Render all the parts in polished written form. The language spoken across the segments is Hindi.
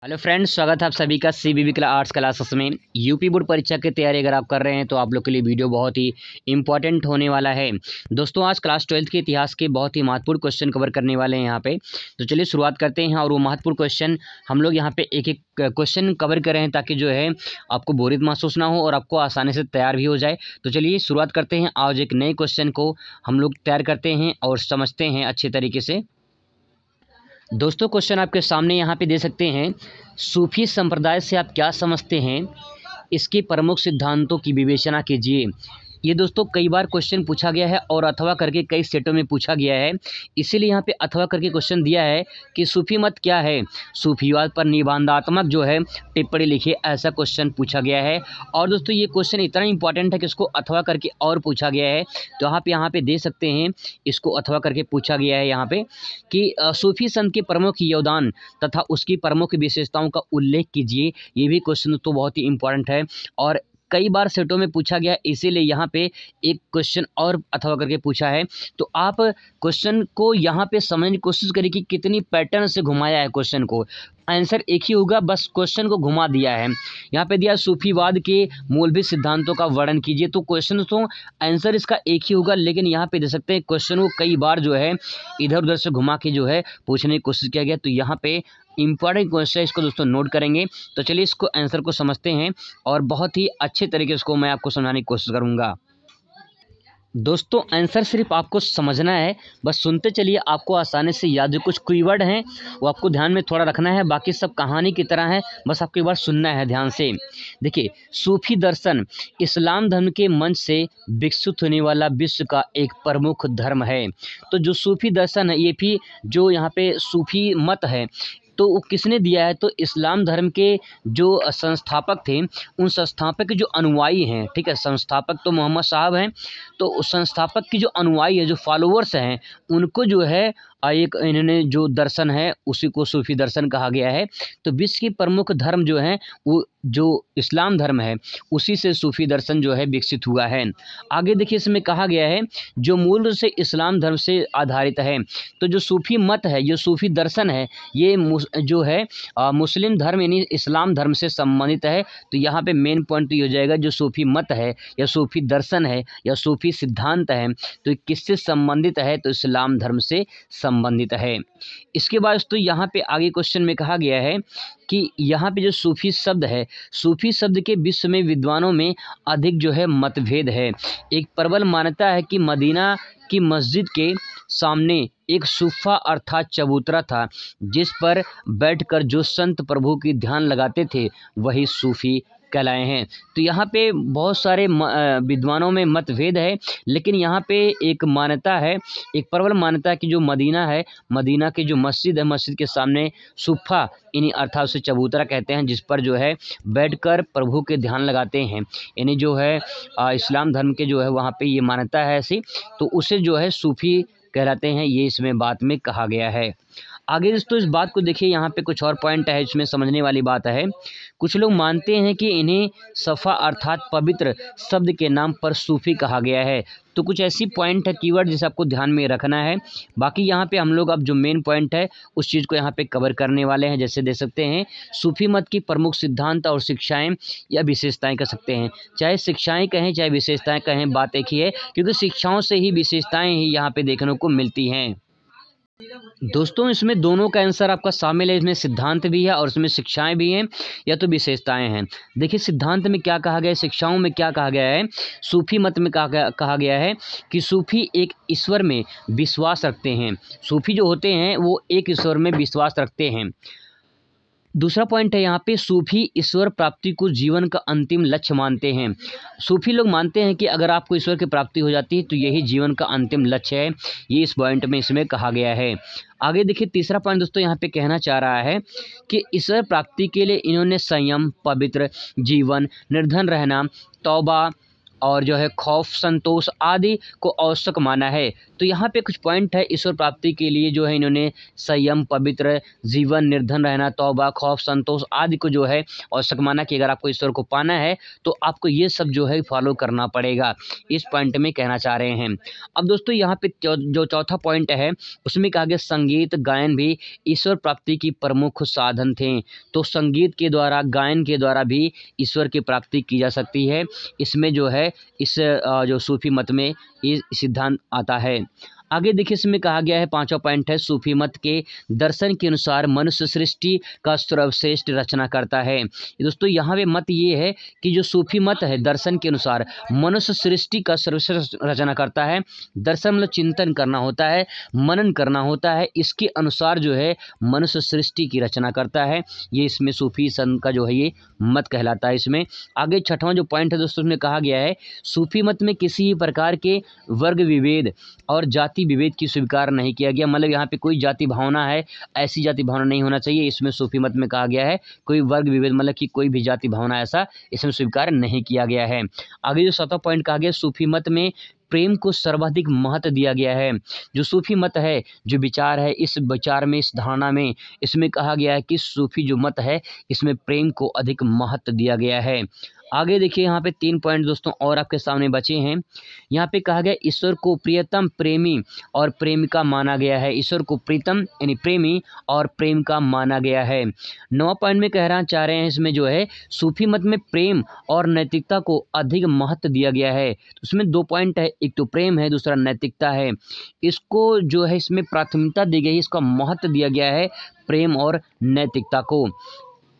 हेलो फ्रेंड्स, स्वागत है आप सभी का सीबीबी आर्ट्स क्लासेस में। यूपी बोर्ड परीक्षा की तैयारी अगर आप कर रहे हैं तो आप लोग के लिए वीडियो बहुत ही इंपॉर्टेंट होने वाला है। दोस्तों, आज क्लास 12th के इतिहास के बहुत ही महत्वपूर्ण क्वेश्चन कवर करने वाले हैं यहाँ पे। तो चलिए शुरुआत करते हैं। और वो महत्वपूर्ण क्वेश्चन हम लोग यहाँ पे एक एक क्वेश्चन कवर कर रहे हैं ताकि जो है आपको बोरियत महसूस ना हो और आपको आसानी से तैयार भी हो जाए। तो चलिए शुरुआत करते हैं। आज एक नए क्वेश्चन को हम लोग तैयार करते हैं और समझते हैं अच्छे तरीके से। दोस्तों, क्वेश्चन आपके सामने यहाँ पे दे सकते हैं। सूफी संप्रदाय से आप क्या समझते हैं? इसके प्रमुख सिद्धांतों की विवेचना कीजिए। ये दोस्तों कई बार क्वेश्चन पूछा गया है और अथवा करके कई सेटों में पूछा गया है, इसीलिए यहाँ पे अथवा करके क्वेश्चन दिया है कि सूफी मत क्या है, सूफीवाद पर निबंधात्मक जो है टिप्पणी लिखिए। ऐसा क्वेश्चन पूछा गया है। और दोस्तों ये क्वेश्चन इतना इंपॉर्टेंट है कि इसको अथवा करके और पूछा गया है। तो आप यहाँ पे दे सकते हैं, इसको अथवा करके पूछा गया है यहाँ पे कि सूफी संत के प्रमुख योगदान तथा उसकी प्रमुख विशेषताओं का उल्लेख कीजिए। ये भी क्वेश्चन तो बहुत ही इंपॉर्टेंट है और कई बार सेटों में पूछा गया, इसीलिए यहाँ पे एक क्वेश्चन और अथवा करके पूछा है। तो आप क्वेश्चन को यहाँ पे समझने की कोशिश करिए कि कितनी पैटर्न से घुमाया है क्वेश्चन को। आंसर एक ही होगा, बस क्वेश्चन को घुमा दिया है। यहाँ पे दिया सूफीवाद के मूलभूत सिद्धांतों का वर्णन कीजिए। तो क्वेश्चन तो आंसर इसका एक ही होगा, लेकिन यहाँ पे दे सकते हैं क्वेश्चन को कई बार जो है इधर उधर से घुमा के जो है पूछने की कोशिश किया गया। तो यहाँ पे इंपॉर्टेंट क्वेश्चन है, इसको दोस्तों नोट करेंगे। तो चलिए इसको आंसर को समझते हैं और बहुत ही अच्छे तरीके से इसको मैं आपको समझाने की कोशिश करूँगा। दोस्तों, आंसर सिर्फ आपको समझना है, बस सुनते चलिए, आपको आसानी से याद। जो कुछ कीवर्ड हैं वो आपको ध्यान में थोड़ा रखना है, बाकी सब कहानी की तरह है, बस आपको एक बार सुनना है ध्यान से। देखिए, सूफी दर्शन इस्लाम धर्म के मंच से विकसित होने वाला विश्व का एक प्रमुख धर्म है। तो जो सूफी दर्शन है, ये भी जो यहाँ पे सूफी मत है, तो वो किसने दिया है? तो इस्लाम धर्म के जो संस्थापक थे, उन संस्थापक के जो अनुयायी हैं, ठीक है, संस्थापक तो मोहम्मद साहब हैं, तो उस संस्थापक की जो अनुयायी है, जो फॉलोअर्स हैं, उनको जो है एक इन्होंने जो दर्शन है उसी को सूफी दर्शन कहा गया है। तो विश्व की प्रमुख धर्म जो है वो जो इस्लाम धर्म है, उसी से सूफी दर्शन जो है विकसित हुआ है। आगे देखिए, इसमें कहा गया है जो मूल रूप से इस्लाम धर्म से आधारित है। तो जो सूफी मत है, जो सूफी दर्शन है, ये जो है मुस्लिम धर्म यानी इस्लाम धर्म से संबंधित है। तो यहाँ पे मेन पॉइंट तो ये हो जाएगा, जो सूफी मत है या सूफी दर्शन है या सूफी सिद्धांत है, तो किससे संबंधित है? तो इस्लाम धर्म से संबंधित है। इसके बाद तो यहाँ पे आगे क्वेश्चन में कहा गया है कि यहाँ पे जो सूफी शब्द है, सूफी शब्द के विश्व में विद्वानों में अधिक जो है मतभेद है। एक प्रबल मान्यता है कि मदीना की मस्जिद के सामने एक सूफा अर्थात चबूतरा था, जिस पर बैठकर जो संत प्रभु की ध्यान लगाते थे वही सूफी कहलाए हैं। तो यहाँ पे बहुत सारे विद्वानों में मतभेद है, लेकिन यहाँ पे एक मान्यता है, एक प्रबल मान्यता है कि जो मदीना है, मदीना की जो मस्जिद है, मस्जिद के सामने सूफा यानी अर्थात उसे चबूतरा कहते हैं, जिस पर जो है बैठकर प्रभु के ध्यान लगाते हैं, यानी जो है इस्लाम धर्म के जो है वहाँ पे ये मान्यता है ऐसी, तो उसे जो है सूफी कहलाते हैं। ये इसमें बात में कहा गया है। आगे दोस्तों इस बात को देखिए, यहाँ पे कुछ और पॉइंट है, इसमें समझने वाली बात है। कुछ लोग मानते हैं कि इन्हें सफ़ा अर्थात पवित्र शब्द के नाम पर सूफी कहा गया है। तो कुछ ऐसी पॉइंट है, कीवर्ड, जिसे आपको ध्यान में रखना है। बाकी यहाँ पे हम लोग अब जो मेन पॉइंट है उस चीज़ को यहाँ पे कवर करने वाले हैं। जैसे देख सकते हैं, सूफी मत की प्रमुख सिद्धांत और शिक्षाएं या विशेषताएं कह सकते हैं। चाहे शिक्षाएं कहें चाहे विशेषताएं कहें, बात एक ही है, क्योंकि शिक्षाओं से ही विशेषताएं ही यहाँ पे देखने को मिलती हैं। दोस्तों, इसमें दोनों का आंसर आपका शामिल है। इसमें सिद्धांत भी है और इसमें शिक्षाएं भी हैं या तो विशेषताएं हैं। देखिए, सिद्धांत में क्या कहा गया है, शिक्षाओं में क्या कहा गया है। सूफी मत में कहा गया है कि सूफी एक ईश्वर में विश्वास रखते हैं। सूफी जो होते हैं वो एक ईश्वर में विश्वास रखते हैं। दूसरा पॉइंट है यहाँ पे, सूफी ईश्वर प्राप्ति को जीवन का अंतिम लक्ष्य मानते हैं। सूफी लोग मानते हैं कि अगर आपको ईश्वर की प्राप्ति हो जाती है तो यही जीवन का अंतिम लक्ष्य है। ये इस पॉइंट में इसमें कहा गया है। आगे देखिए, तीसरा पॉइंट दोस्तों यहाँ पे कहना चाह रहा है कि ईश्वर प्राप्ति के लिए इन्होंने संयम, पवित्र जीवन, निर्धन रहना, तौबा और जो है खौफ, संतोष आदि को आवश्यक माना है। तो यहाँ पे कुछ पॉइंट है ईश्वर प्राप्ति के लिए जो है इन्होंने संयम, पवित्र जीवन, निर्धन रहना, तौबा, खौफ, संतोष आदि को जो है आवश्यक माना कि अगर आपको ईश्वर को पाना है तो आपको ये सब जो है फॉलो करना पड़ेगा। इस पॉइंट में कहना चाह रहे हैं। अब दोस्तों यहाँ पे जो चौथा पॉइंट है उसमें कहा गया संगीत गायन भी ईश्वर प्राप्ति की प्रमुख साधन थे। तो संगीत के द्वारा, गायन के द्वारा भी ईश्वर की प्राप्ति की जा सकती है। इसमें जो है इस जो सूफी मत में ये सिद्धांत आता है। आगे देखिए इसमें कहा गया है, पांचवा पॉइंट है, सूफी मत के दर्शन के अनुसार मनुष्य सृष्टि का सर्वश्रेष्ठ रचना करता है। दोस्तों यहाँ पे मत ये है कि जो सूफी मत है दर्शन के अनुसार मनुष्य सृष्टि का सर्वश्रेष्ठ रचना करता है। दर्शन मतलब चिंतन करना होता है, मनन करना होता है, इसके अनुसार जो है मनुष्य सृष्टि की रचना करता है। ये इसमें सूफी संत का जो है ये मत कहलाता है। इसमें आगे छठवां जो पॉइंट है दोस्तों उसमें कहा गया है, सूफी मत में किसी प्रकार के वर्ग विभेद और जाति विभेद की स्वीकार नहीं किया गया। मतलब यहाँ पे कोई जाति भावना है, ऐसी जाति भावना नहीं होना चाहिए। इसमें सूफी मत में कहा गया है कोई वर्ग विभेद मतलब कि कोई भी जाति भावना ऐसा इसमें स्वीकार नहीं किया गया है। आगे जो सातवां पॉइंट कहा गया, सूफी मत में प्रेम को सर्वाधिक महत्व दिया गया है। जो सूफी मत है, जो विचार है, इस विचार में, इस धारणा में, इसमें कहा गया है कि सूफी जो मत है इसमें प्रेम को अधिक महत्व दिया गया है। आगे देखिए यहाँ पे 3 पॉइंट दोस्तों और आपके सामने बचे हैं। यहाँ पे कहा गया ईश्वर को प्रियतम, प्रेमी और प्रेमिका माना गया है। ईश्वर को प्रीतम यानी प्रेमी और प्रेम का माना गया है। 9वां पॉइंट में कहना चाह रहे हैं इसमें जो है सूफी मत में प्रेम और नैतिकता को अधिक महत्व दिया गया है। तो उसमें 2 पॉइंट है, एक तो प्रेम है, दूसरा नैतिकता है। इसको जो है इसमें प्राथमिकता दी गई है, इसका महत्व दिया गया है प्रेम और नैतिकता को।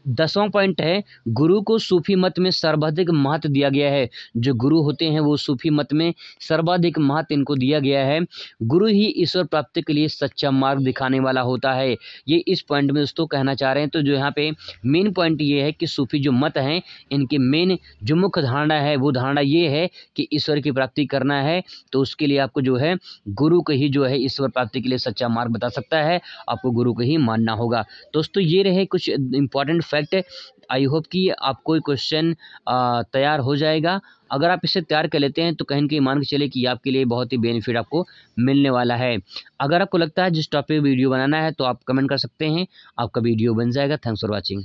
10वां पॉइंट है, गुरु को सूफी मत में सर्वाधिक महत्व दिया गया है। जो गुरु होते हैं वो सूफी मत में सर्वाधिक महत्व इनको दिया गया है। गुरु ही ईश्वर प्राप्ति के लिए सच्चा मार्ग दिखाने वाला होता है। ये इस पॉइंट में दोस्तों कहना चाह रहे हैं। तो जो यहाँ पे मेन पॉइंट ये है कि सूफी जो मत हैं इनके मेन जो मुख्य धारणा है वो धारणा ये है कि ईश्वर की प्राप्ति करना है तो उसके लिए आपको जो है गुरु को ही जो है ईश्वर प्राप्ति के लिए सच्चा मार्ग बता सकता है, आपको गुरु को ही मानना होगा। दोस्तों ये रहे कुछ इंपॉर्टेंट फैक्ट। आई होप कि आपको क्वेश्चन तैयार हो जाएगा। अगर आप इसे तैयार कर लेते हैं तो कहीं न कहीं मान के चले कि आपके लिए बहुत ही बेनिफिट आपको मिलने वाला है। अगर आपको लगता है जिस टॉपिक वीडियो बनाना है तो आप कमेंट कर सकते हैं, आपका वीडियो बन जाएगा। Thanks for watching.